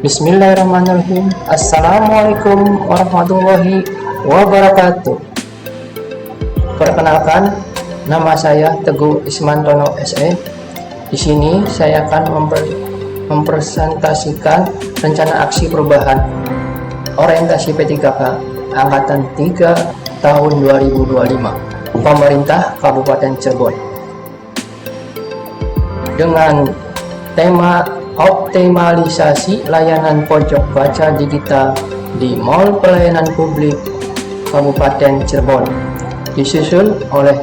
Bismillahirrahmanirrahim. Assalamualaikum warahmatullahi wabarakatuh. Perkenalkan, nama saya Teguh Ismantono SE. Di sini saya akan mempresentasikan rencana aksi perubahan orientasi P3K Angkatan 3 tahun 2025 Pemerintah Kabupaten Cirebon dengan tema optimalisasi layanan pojok baca digital di Mall Pelayanan Publik Kabupaten Cirebon, disusun oleh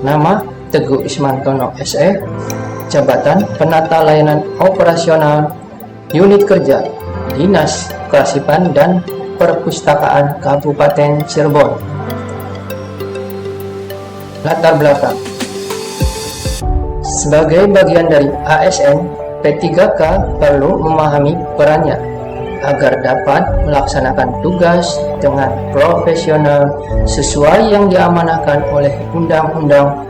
nama Teguh Ismantono SE, Jabatan Penata Layanan Operasional Unit Kerja Dinas Kearsipan dan Perpustakaan Kabupaten Cirebon. Latar belakang: sebagai bagian dari ASN, P3K perlu memahami perannya agar dapat melaksanakan tugas dengan profesional sesuai yang diamanahkan oleh Undang-Undang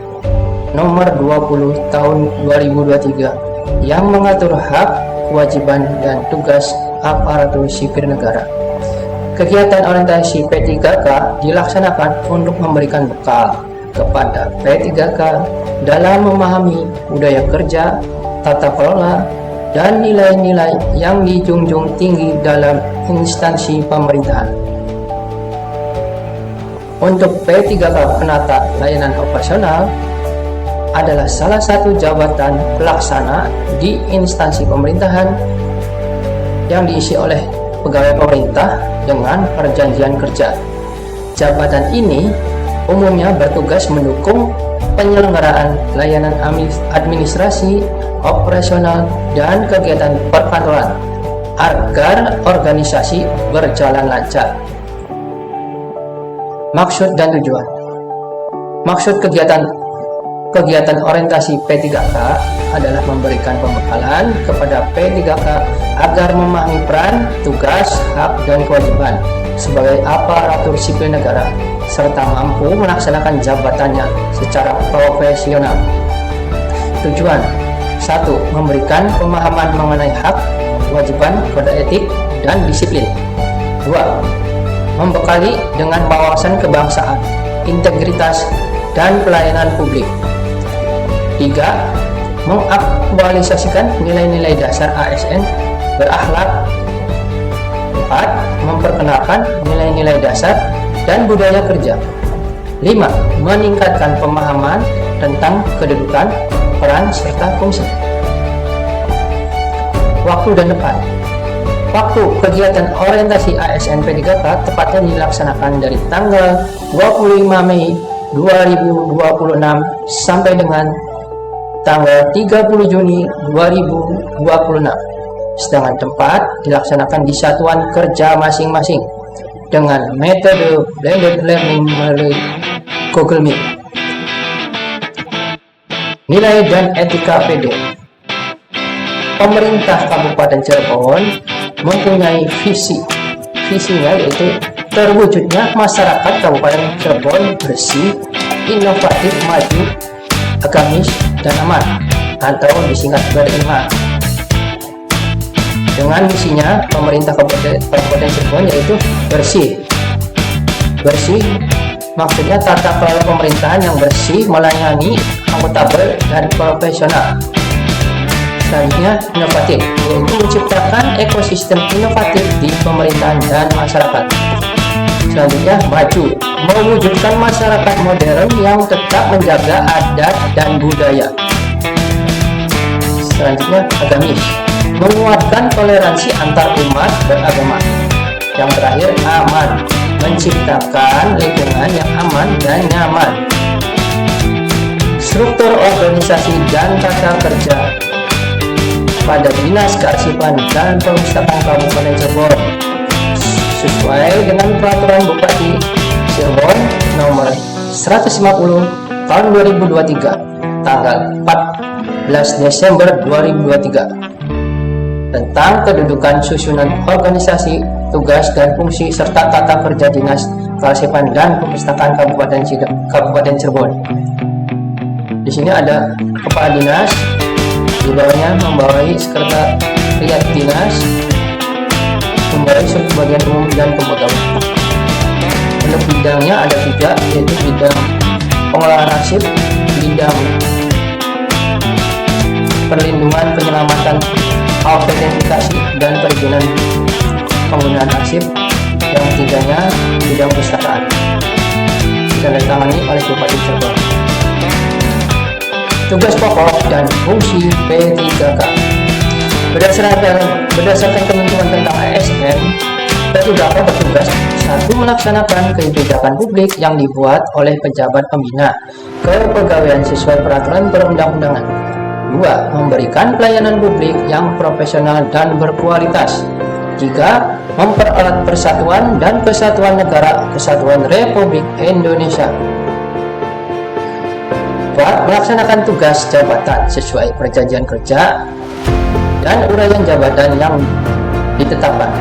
Nomor 20 Tahun 2023 yang mengatur hak, kewajiban, dan tugas aparatur sipil negara. Kegiatan orientasi P3K dilaksanakan untuk memberikan bekal kepada P3K dalam memahami budaya kerja, tata kelola, dan nilai-nilai yang dijunjung tinggi dalam instansi pemerintahan. Untuk P3K Penata Layanan Operasional adalah salah satu jabatan pelaksana di instansi pemerintahan yang diisi oleh pegawai pemerintah dengan perjanjian kerja. Jabatan ini umumnya bertugas mendukung penyelenggaraan layanan administrasi, operasional, dan kegiatan perkantoran agar organisasi berjalan lancar. Maksud dan tujuan. Maksud kegiatan orientasi P3K adalah memberikan pembekalan kepada P3K agar memahami peran, tugas, hak, dan kewajiban sebagai aparatur sipil negara serta mampu melaksanakan jabatannya secara profesional. Tujuan: 1. Memberikan pemahaman mengenai hak, kewajiban, kode etik, dan disiplin. 2. Membekali dengan wawasan kebangsaan, integritas, dan pelayanan publik. 3. Mengaktualisasikan nilai-nilai dasar ASN berakhlak. 4. Memperkenalkan nilai-nilai dasar dan budaya kerja. 5. Meningkatkan pemahaman tentang kedudukan, peran, serta fungsi. Waktu dan tempat. Waktu kegiatan orientasi ASN P3K tepatnya dilaksanakan dari tanggal 25 Mei 2026 sampai dengan tanggal 30 Juni 2026. Sedangkan tempat dilaksanakan di satuan kerja masing-masing dengan metode blended learning melalui Google Meet. Nilai dan etika PD. Pemerintah Kabupaten Cirebon mempunyai visinya yaitu terwujudnya masyarakat Kabupaten Cirebon bersih, inovatif, maju, agamis, dan aman, atau disingkat ber-5. Dengan misinya pemerintah Kabupaten Cirebon yaitu bersih maksudnya tata kelola pemerintahan yang bersih, melayani, akuntabel, dan profesional. Selanjutnya inovatif, yaitu menciptakan ekosistem inovatif di pemerintahan dan masyarakat. Selanjutnya maju, mewujudkan masyarakat modern yang tetap menjaga adat dan budaya. Selanjutnya agamis, menguatkan toleransi antar umat beragama. Yang terakhir aman, menciptakan lingkungan yang aman dan nyaman. Struktur organisasi dan tata kerja pada Dinas Kearsipan dan Perpustakaan Kabupaten Cirebon sesuai dengan Peraturan Bupati Cirebon Nomor 150 Tahun 2023 tanggal 14 Desember 2023 tentang kedudukan, susunan organisasi, tugas dan fungsi serta tata kerja Dinas Kearsipan dan Perpustakaan Kabupaten Cirebon. Di sini ada kepala dinas, di bawahnya membawahi sekretariat dinas, pegawai sebagian umum dan kepegawaian. Untuk bidangnya ada 3, yaitu bidang pengolahan arsip, bidang perlindungan penyelamatan autentikasi dan perizinan penggunaan arsip. Yang ketiganya bidang perpustakaan, ditandatangani oleh Bupati Cirebon. Tugas pokok dan fungsi P3K. Berdasarkan ketentuan tentang ASN, P3K bertugas 1. Melaksanakan kebijakan publik yang dibuat oleh pejabat pembina kepegawaian sesuai peraturan perundang-undangan. 2. Memberikan pelayanan publik yang profesional dan berkualitas. 3. Mempererat persatuan dan kesatuan negara Kesatuan Republik Indonesia. 4. Melaksanakan tugas jabatan sesuai perjanjian kerja dan uraian jabatan yang ditetapkan.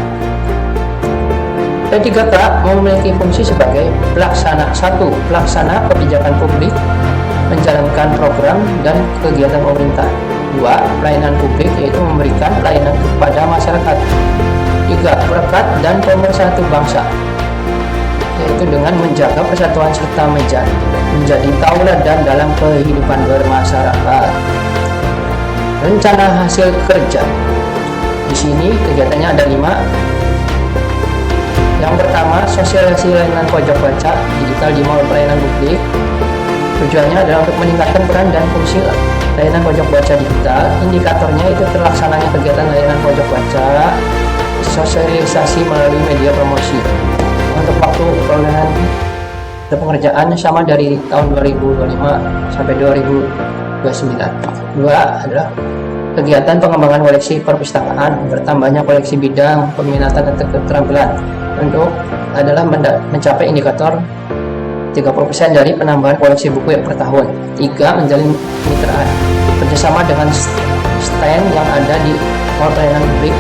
P3K memiliki fungsi sebagai pelaksana. 1. Pelaksana kebijakan publik, menjalankan program dan kegiatan pemerintah. 2. Pelayanan publik, yaitu memberikan pelayanan kepada masyarakat. 3. Perekat dan pemersatu bangsa, yaitu dengan menjaga persatuan serta menjadi tauladan dalam kehidupan bermasyarakat. Rencana hasil kerja. Di sini kegiatannya ada 5. Yang pertama, sosialisasi layanan pojok baca digital di mall pelayanan publik. Tujuannya adalah untuk meningkatkan peran dan fungsi layanan pojok baca digital. Indikatornya itu terlaksananya kegiatan layanan pojok baca, sosialisasi melalui media promosi. Untuk waktu perolehan pengerjaan sama dari tahun 2025 sampai 2029. 2 adalah kegiatan pengembangan koleksi perpustakaan, bertambahnya koleksi bidang peminatan dan keterampilan untuk adalah mencapai indikator 30% dari penambahan koleksi buku per tahun. 3. Menjalin kemitraan kerjasama dengan stand yang ada di mall pelayanan publik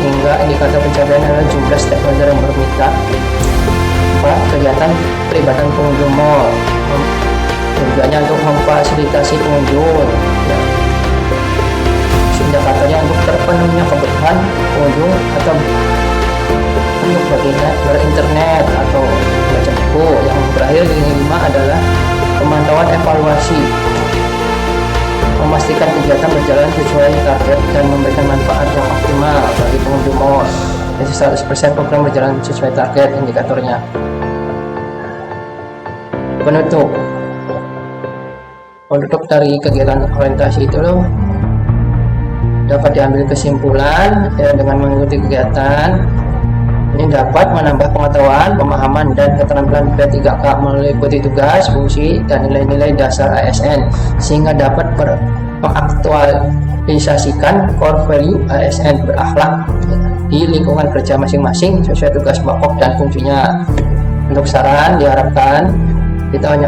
sehingga indikator pencapaian adalah jumlah stakeholder yang bermitra. 4. Kegiatan pelibatan pengunjung mall, tujuannya untuk memfasilitasi pengunjung, ya. Indikatornya untuk terpenuhnya kebutuhan pengunjung atau untuk berinternet atau baca buku. Yang berakhir di 5 adalah pemantauan evaluasi, memastikan kegiatan berjalan sesuai target dan memberikan manfaat yang optimal bagi pengunjung mall. Jadi 100% program berjalan sesuai target indikatornya. Penutup dari kegiatan orientasi itu dapat diambil kesimpulan ya, dengan mengikuti kegiatan ini dapat menambah pengetahuan, pemahaman, dan keterampilan P3K meliputi tugas, fungsi, dan nilai-nilai dasar ASN sehingga dapat mengaktualisasikan core value ASN berakhlak di lingkungan kerja masing-masing sesuai tugas pokok dan fungsinya. Untuk saran, diharapkan di tahun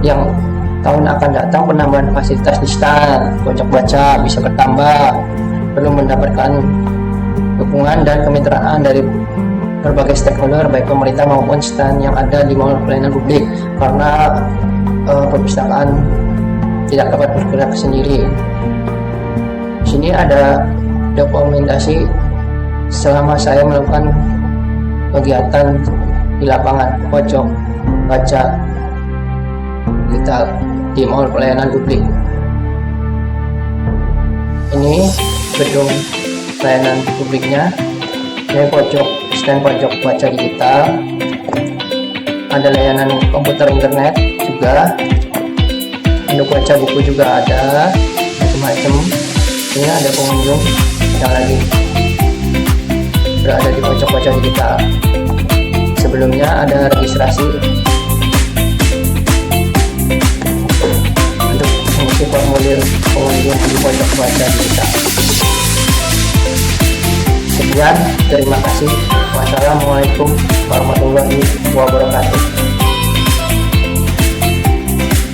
yang akan datang penambahan fasilitas di stand pojok baca bisa bertambah, perlu mendapatkan dukungan dan kemitraan dari berbagai stakeholder baik pemerintah maupun stand yang ada di mall pelayanan publik karena perpustakaan tidak dapat bergerak sendiri. Di sini ada dokumentasi selama saya melakukan kegiatan di lapangan pojok baca digital di mall pelayanan publik. Ini gedung pelayanan publiknya, ini stand pojok baca digital, ada layanan komputer internet juga, untuk baca buku juga ada macam-macam. Ini ada pengunjung yang lagi berada di pojok baca digital. Sebelumnya ada registrasi untuk mengisi formulir pengunjung di pojok baca digital. Sekian, terima kasih. Wassalamualaikum warahmatullahi wabarakatuh.